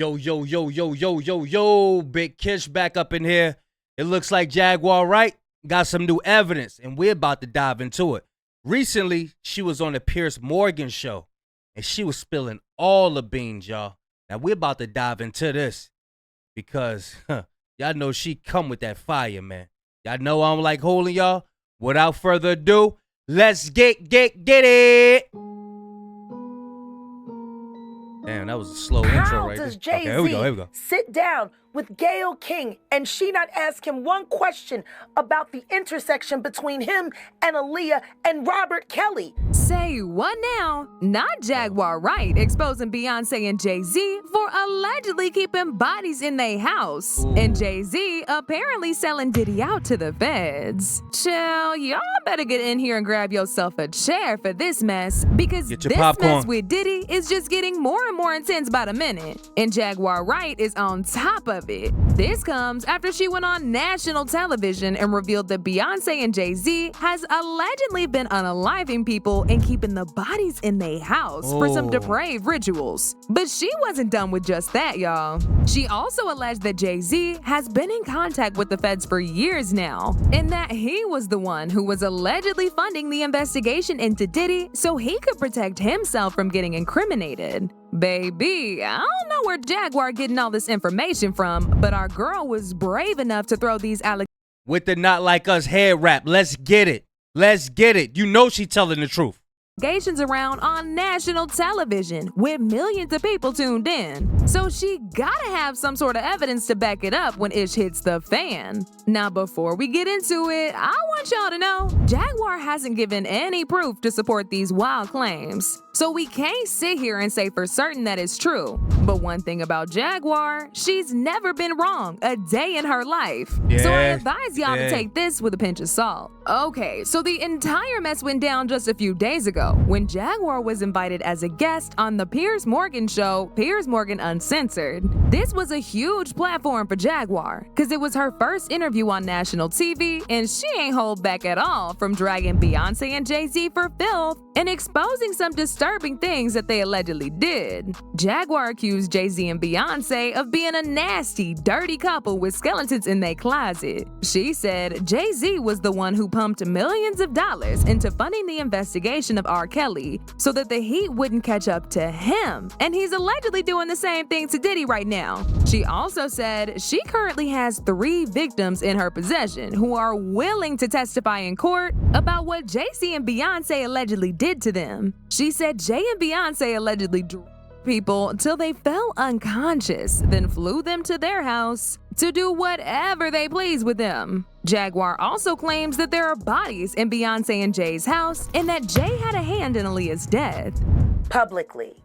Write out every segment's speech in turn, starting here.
Yo, yo, yo, yo, yo, yo, yo, Big Kish back up in here. It looks like Jaguar Wright got some new evidence, and we're about to dive into it. Recently, she was on the Piers Morgan show, and she was spilling all the beans, y'all. Now, we're about to dive into this because y'all know she come with that fire, man. Y'all know I'm like holding y'all. Without further ado, let's get it. Damn, that was a slow intro right there. How does Jay-Z here we go. sit down with Gayle King and she not ask him one question about the intersection between him and Aaliyah and Robert Kelly? Say what now? Not Jaguar Wright exposing Beyonce and Jay-Z for allegedly keeping bodies in their house. Ooh. And Jay-Z apparently selling Diddy out to the feds. Chill, y'all better get in here and grab yourself a chair for this mess, because this popcorn. mess with Diddy is just getting more and more intense by the minute. And Jaguar Wright is on top of it. This comes after she went on national television and revealed that Beyonce and Jay-Z has allegedly been unaliving people and keeping the bodies in their house for some depraved rituals. But she wasn't done with just that, y'all. She also alleged that Jay-Z has been in contact with the feds for years now, and that he was the one who was allegedly funding the investigation into Diddy so he could protect himself from getting incriminated. Baby, I don't know where Jaguar getting all this information from, but our girl was brave enough to throw these allegations With the Not Like Us head wrap. Let's get it. Let's get it. You know she telling the truth. around on national television with millions of people tuned in. So she gotta have some sort of evidence to back it up when ish hits the fan. Now, before we get into it, I want y'all to know Jaguar hasn't given any proof to support these wild claims. So we can't sit here and say for certain that it's true. But one thing about Jaguar, she's never been wrong a day in her life. So I advise y'all to take this with a pinch of salt. Okay, so the entire mess went down just a few days ago when Jaguar was invited as a guest on the Piers Morgan show, Piers Morgan Uncensored. This was a huge platform for Jaguar, because it was her first interview on national TV, and she ain't hold back at all from dragging Beyonce and Jay-Z for filth and exposing some disturbing things that they allegedly did. Jaguar accused Jay-Z and Beyonce of being a nasty, dirty couple with skeletons in their closet. She said Jay-Z was the one who pumped millions of dollars into funding the investigation of R. Kelly so that the heat wouldn't catch up to him, and he's allegedly doing the same thing to Diddy right now. She also said she currently has 3 victims in her possession who are willing to testify in court about what Jay-Z and Beyonce allegedly did to them. She said Jay and Beyonce allegedly drew people till they fell unconscious, then flew them to their house to do whatever they please with them. Jaguar also claims that there are bodies in Beyonce and Jay's house and that Jay had a hand in Aaliyah's death. Publicly,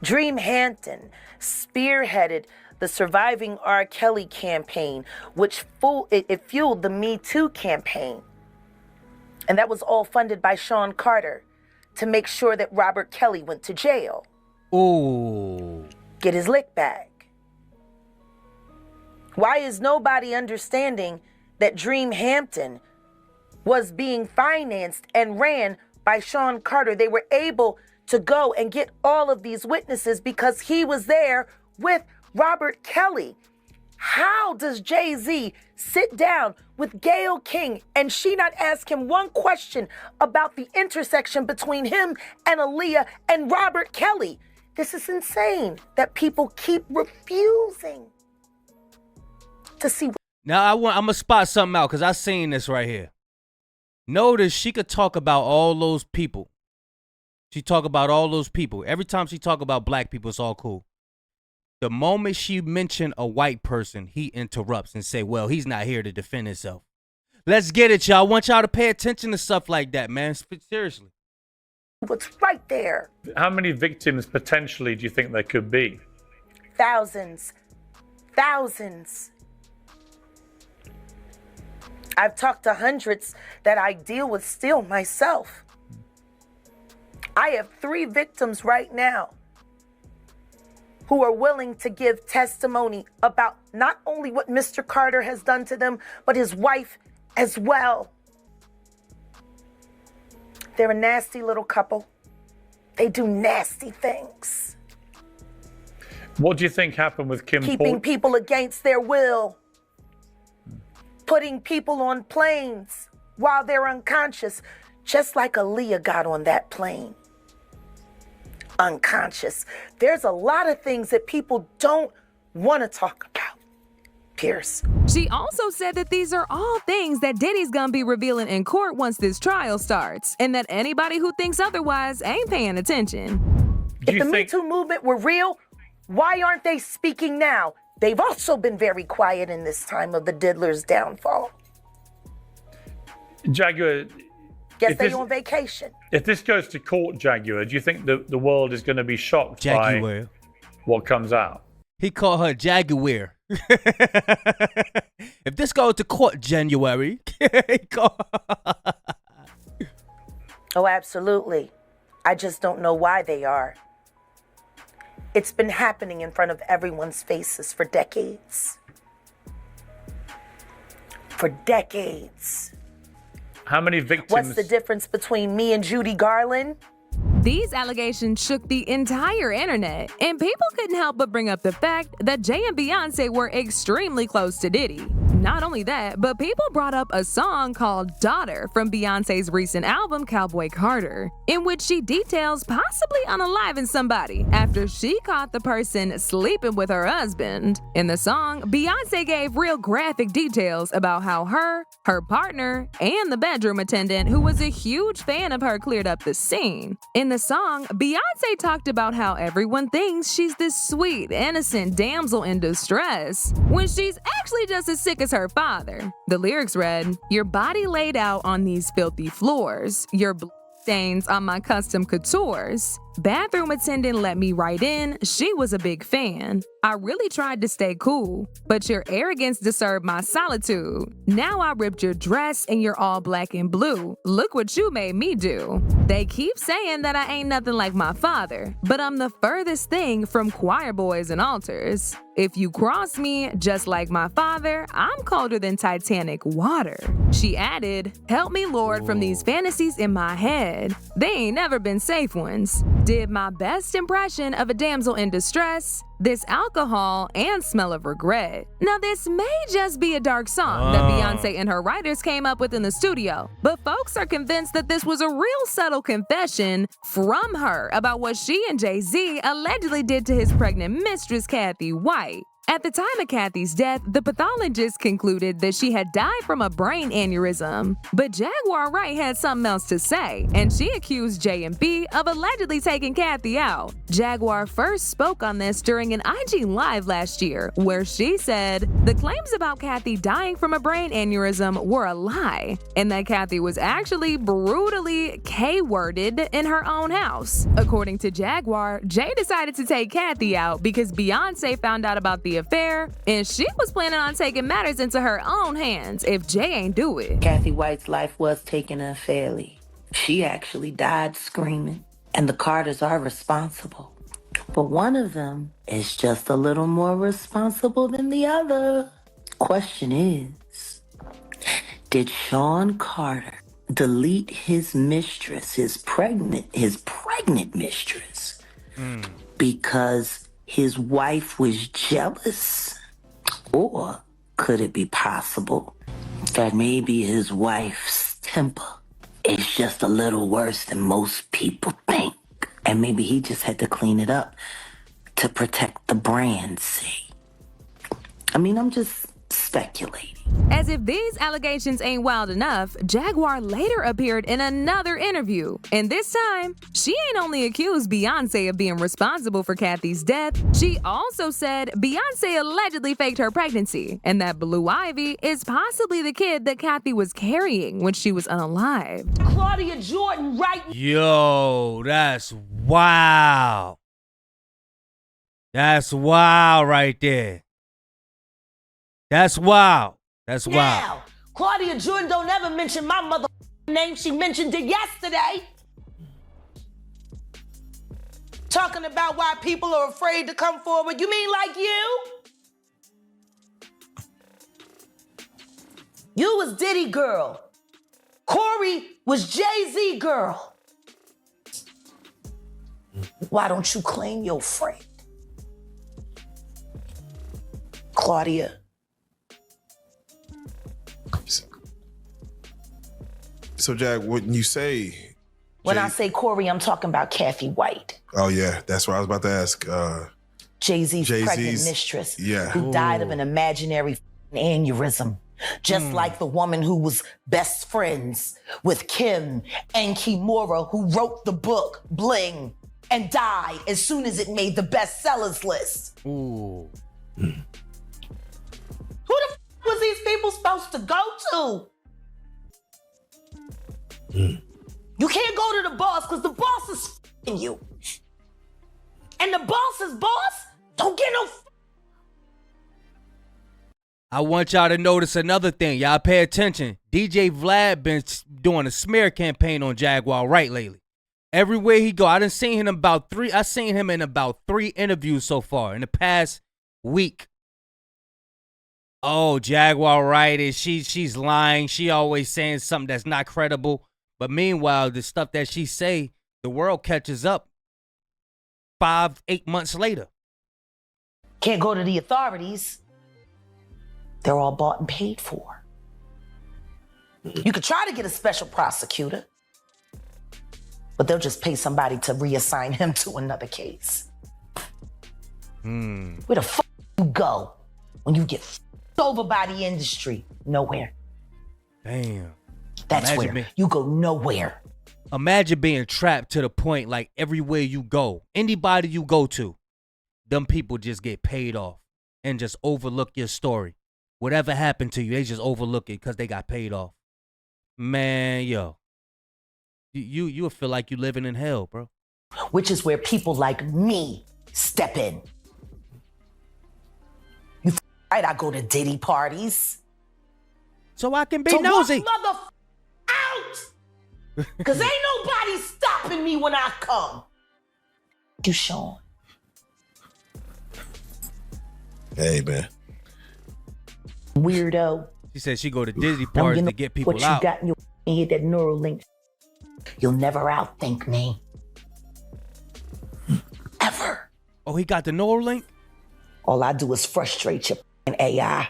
Dream Hampton spearheaded the Surviving R. Kelly campaign, which fueled the Me Too campaign. And that was all funded by Sean Carter to make sure that Robert Kelly went to jail. Ooh. Get his lick back. Why is nobody understanding that Dream Hampton was being financed and ran by Sean Carter? They were able to go and get all of these witnesses because he was there with Robert Kelly. How does Jay-Z sit down with Gayle King and she not ask him one question about the intersection between him and Aaliyah and Robert Kelly? This is insane that people keep refusing to see. Now I'm gonna spot something out because I seen this right here. Notice she could talk about all those people. She talk about all those people. Every time she talk about black people, it's all cool. The moment she mentioned a white person, he interrupts and say, well, he's not here to defend himself. Let's get it, y'all. I want y'all to pay attention to stuff like that, man. Seriously. What's right there? How many victims potentially do you think there could be? Thousands. Thousands. I've talked to hundreds that I deal with still myself. I have 3 victims right now who are willing to give testimony about not only what Mr. Carter has done to them, but his wife as well. They're a nasty little couple. They do nasty things. What do you think happened with Kim Keeping people against their will. Putting people on planes while they're unconscious, just like Aaliyah got on that plane. Unconscious. There's a lot of things that people don't want to talk about, Pierce. She also said that these are all things that Diddy's gonna be revealing in court once this trial starts, and that anybody who thinks otherwise ain't paying attention. If the Me Too movement were real, why aren't they speaking now? They've also been very quiet in this time of the diddler's downfall. Jaguar, Guess they're on vacation. if this goes to court, Jaguar, do you think the world is going to be shocked Jaguar. by what comes out? He called her Jaguar. If this goes to court January, he called Oh, absolutely. I just don't know why they are. It's been happening in front of everyone's faces for decades. For decades. How many victims? What's the difference between me and Judy Garland? These allegations shook the entire internet, and people couldn't help but bring up the fact that Jay and Beyonce were extremely close to Diddy. Not only that, but people brought up a song called Daughter from Beyonce's recent album Cowboy Carter, in which she details possibly unaliving somebody after she caught the person sleeping with her husband. In the song, Beyonce gave real graphic details about how her partner, and the bedroom attendant, who was a huge fan of her, cleared up the scene. In the song, Beyonce talked about how everyone thinks she's this sweet, innocent damsel in distress, when she's actually just as sick as her father. The lyrics read, "Your body laid out on these filthy floors, your blood stains on my custom coutures. Bathroom attendant let me right in, she was a big fan. I really tried to stay cool, but your arrogance disturbed my solitude. Now I ripped your dress and you're all black and blue. Look what you made me do. They keep saying that I ain't nothing like my father, but I'm the furthest thing from choir boys and altars. If you cross me, just like my father, I'm colder than Titanic water." She added, "Help me, Lord, from these fantasies in my head. They ain't never been safe ones. Did my best impression of a damsel in distress, this alcohol, and smell of regret." Now, this may just be a dark song that Beyonce and her writers came up with in the studio, but folks are convinced that this was a real subtle confession from her about what she and Jay-Z allegedly did to his pregnant mistress, Kathy White. At the time of Kathy's death, the pathologist concluded that she had died from a brain aneurysm. But Jaguar Wright had something else to say, and she accused J&B of allegedly taking Kathy out. Jaguar first spoke on this during an IG Live last year, where she said the claims about Kathy dying from a brain aneurysm were a lie, and that Kathy was actually brutally K-worded in her own house. According to Jaguar, Jay decided to take Kathy out because Beyonce found out about the affair, and she was planning on taking matters into her own hands if Jay ain't do it. Kathy White's life was taken unfairly. She actually died screaming, and the Carters are responsible. But one of them is just a little more responsible than the other. Question is, did Sean Carter delete his mistress, his pregnant mistress, because his wife was jealous? Or could it be possible that maybe his wife's temper is just a little worse than most people think? And maybe he just had to clean it up to protect the brand, see? I mean, I'm just speculating. As if these allegations ain't wild enough, Jaguar later appeared in another interview, and this time, she ain't only accused Beyonce of being responsible for Kathy's death, she also said Beyonce allegedly faked her pregnancy, and that Blue Ivy is possibly the kid that Kathy was carrying when she was unalived. Claudia Jordan, right? Yo, that's wild. That's wild right there. That's wild. That's wild. Now, Claudia Jordan don't ever mention my mother name. She mentioned it yesterday. Talking about why people are afraid to come forward. You mean like you? You was Diddy girl. Corey was Jay-Z girl. Why don't you claim your friend? Claudia. So, Jag, when you say... When I say Corey, I'm talking about Kathy White. Oh, yeah. That's what I was about to ask. Jay-Z's Jay-Z's pregnant mistress. Yeah. Who died of an imaginary aneurysm. Just like the woman who was best friends with Kim and Kimura, who wrote the book Bling and died as soon as it made the bestsellers list. Ooh. Who the was these people supposed to go to? You can't go to the boss because the boss is f***ing you. And the boss's boss don't get no I want y'all to notice another thing. Y'all pay attention. DJ Vlad been doing a smear campaign on Jaguar Wright lately. Everywhere he go, I seen him in about 3 interviews so far in the past week. Oh, Jaguar Wright is she's lying. She always saying something that's not credible. But meanwhile, the stuff that she say, the world catches up 5-8 months later. Can't go to the authorities. They're all bought and paid for. You could try to get a special prosecutor, but they'll just pay somebody to reassign him to another case. Where the fuck you go when you get f***ed over by the industry? Nowhere. Damn. That's where you go nowhere. Imagine being trapped to the point like everywhere you go, anybody you go to, them people just get paid off and just overlook your story. Whatever happened to you, they just overlook it because they got paid off. Man, yo. You'll feel like you living in hell, bro. Which is where people like me step in. You right, I go to Diddy parties. So I can be nosy. Mother out! Because ain't nobody stopping me when I come. You, Sean. Hey, man. Weirdo. She said she go to Disney parties to get people what out. You got in your head, that neural link. You'll never outthink me. Ever. Oh, he got the Neuralink? All I do is frustrate your AI.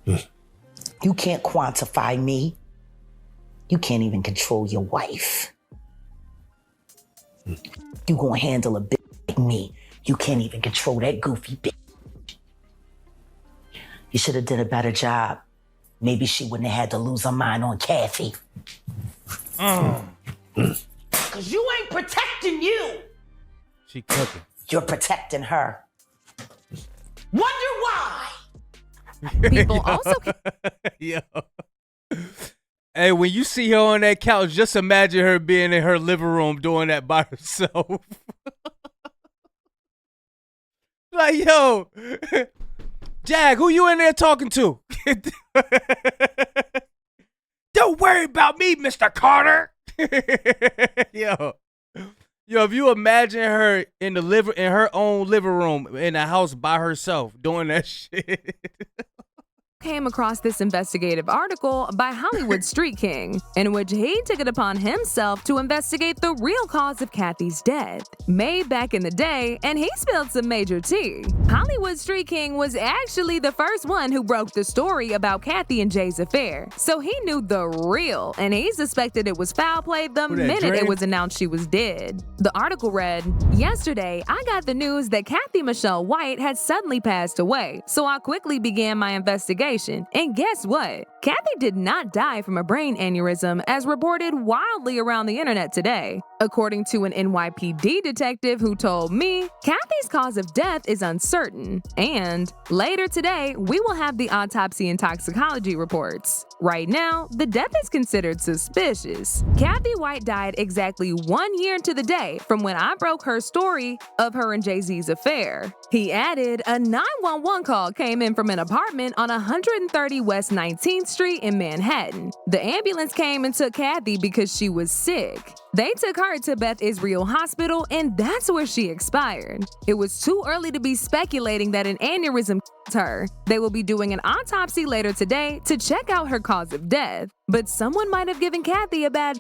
You can't quantify me. You can't even control your wife. You gonna handle a bitch like me. You can't even control that goofy bitch. You should have did a better job. Maybe she wouldn't have had to lose her mind on Kathy. Cause you ain't protecting you. She cooking. You're protecting her. Wonder why. People also Yo. Hey, when you see her on that couch, just imagine her being in her living room doing that by herself. Like, yo, Jag, who you in there talking to? Don't worry about me, Mr. Carter. Yo, if you imagine her in her own living room in the house by herself doing that shit. came across this investigative article by Hollywood Street King, in which he took it upon himself to investigate the real cause of Kathy's death, made back in the day, and he spilled some major tea. Hollywood Street King was actually the first one who broke the story about Kathy and Jay's affair, so he knew the real, and he suspected it was foul play the minute it was announced she was dead. The article read, "Yesterday, I got the news that Kathy Michelle White had suddenly passed away, so I quickly began my investigation. And guess what? Kathy did not die from a brain aneurysm as reported wildly around the internet today. According to an NYPD detective who told me, Kathy's cause of death is uncertain, and later today, we will have the autopsy and toxicology reports. Right now, the death is considered suspicious. Kathy White died exactly 1 year to the day from when I broke her story of her and Jay-Z's affair." He added, "A 911 call came in from an apartment on 130 West 19th Street in Manhattan. The ambulance came and took Kathy because she was sick. They took her to Beth Israel Hospital, and that's where she expired. It was too early to be speculating that an aneurysm killed her. They will be doing an autopsy later today to check out her cause of death. But someone might have given Kathy a bad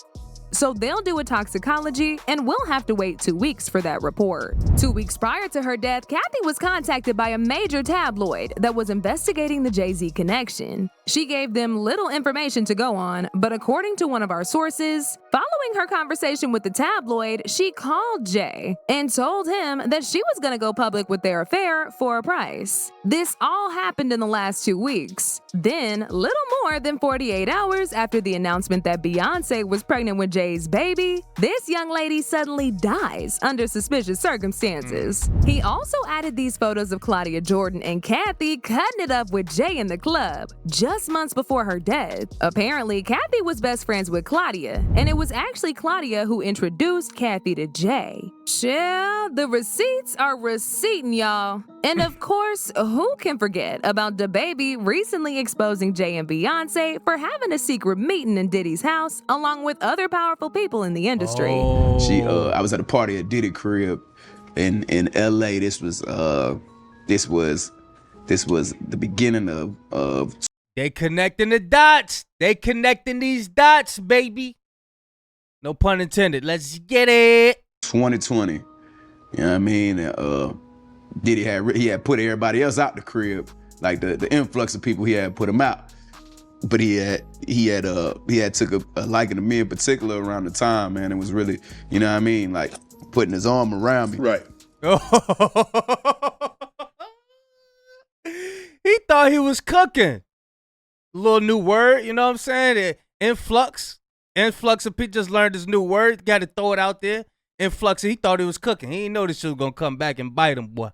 so they'll do a toxicology and we'll have to wait 2 weeks for that report. 2 weeks prior to her death, Kathy was contacted by a major tabloid that was investigating the Jay-Z connection. She gave them little information to go on, but according to one of our sources, following her conversation with the tabloid, she called Jay and told him that she was going to go public with their affair for a price. This all happened in the last 2 weeks. Then, little more than 48 hours after the announcement that Beyonce was pregnant with Jay's baby, this young lady suddenly dies under suspicious circumstances. He also added these photos of Claudia Jordan and Kathy cutting it up with Jay in the club, just months before her death. Apparently, Kathy was best friends with Claudia, and it was actually Claudia who introduced Kathy to Jay. Chill, the receipts are receipting, y'all. And of course, who can forget about DaBaby recently exposing Jay and Beyonce for having a secret meeting in Diddy's house, along with other powerful people in the industry. I was at a party at Diddy crib in LA. This was the beginning of They connecting the dots. They connecting these dots, baby. No pun intended. Let's get it. 2020. You know what I mean? Diddy had put everybody else out the crib, like the influx of people he had put them out. But he had took a liking to me in particular around the time, man. It was really, you know what I mean, like putting his arm around me. Right. He thought he was cooking. Little new word, you know what I'm saying? Influx of people just learned this new word. Got to throw it out there. Influx. He thought he was cooking. He didn't know this shit was gonna come back and bite him, boy.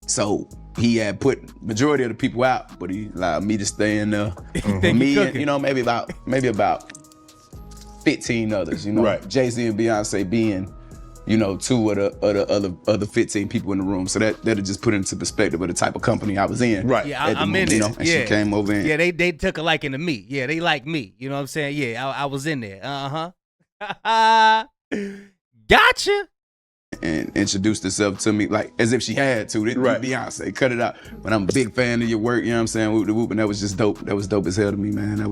So he had put majority of the people out, but he allowed me to stay in there. Me and, you know, maybe about 15 others. You know, Right. Jay-Z and Beyonce being, you know, 2 of the other 15 people in the room. So that'll just put into perspective of the type of company I was in. Right. Yeah, at the I'm moment, in you this. know, and she came over in. Yeah, they took a liking to me. Yeah, they like me. You know what I'm saying? Yeah, I was in there. Gotcha. And introduced herself to me like as if she had to. Right. Beyonce, cut it out. But I'm a big fan of your work, you know what I'm saying? Whoop the whoop, and that was just dope. That was dope as hell to me, man. That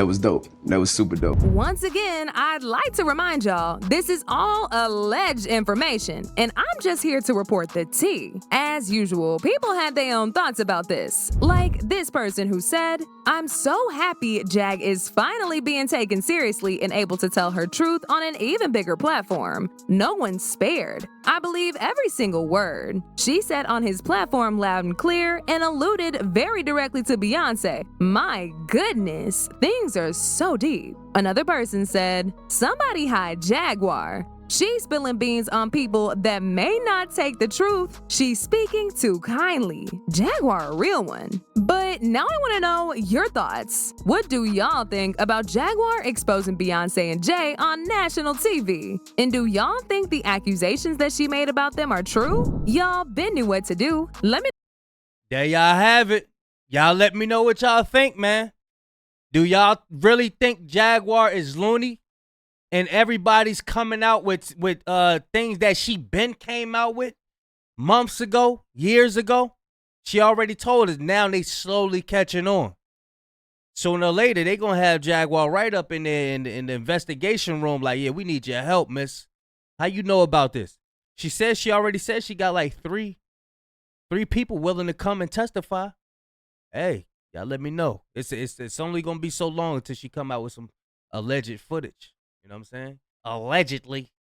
was dope. That was super dope. Once again, I'd like to remind y'all, this is all alleged information, and I'm just here to report the tea. As usual, people had their own thoughts about this. Like this person who said, "I'm so happy Jag is finally being taken seriously and able to tell her truth on an even bigger platform. No one's spared. I believe every single word." She said on his platform loud and clear and alluded very directly to Beyonce. My goodness, things are so deep. Another person said, "Somebody hide Jaguar. She's spilling beans on people that may not take the truth. She's speaking too kindly. Jaguar a real one." But now I want to know your thoughts. What do y'all think about Jaguar exposing Beyonce and Jay on national TV? And do y'all think the accusations that she made about them are true? Y'all been knew what to do. Let me There y'all have it. Y'all let me know what y'all think, man. Do y'all really think Jaguar is loony? And everybody's coming out with things that she been came out with months ago, years ago. She already told us. Now they slowly catching on. Sooner or later, they going to have Jaguar Wright up in there in the investigation room like, yeah, we need your help, miss. How you know about this? She already said she got like three people willing to come and testify. Hey, y'all let me know. It's only going to be so long until she come out with some alleged footage. You know what I'm saying? Allegedly.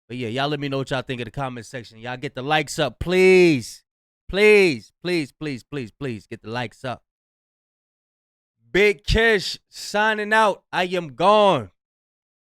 But yeah, y'all let me know what y'all think in the comment section. Y'all get the likes up, please. Please, please, please, please, please get the likes up. Big Kish signing out. I am gone.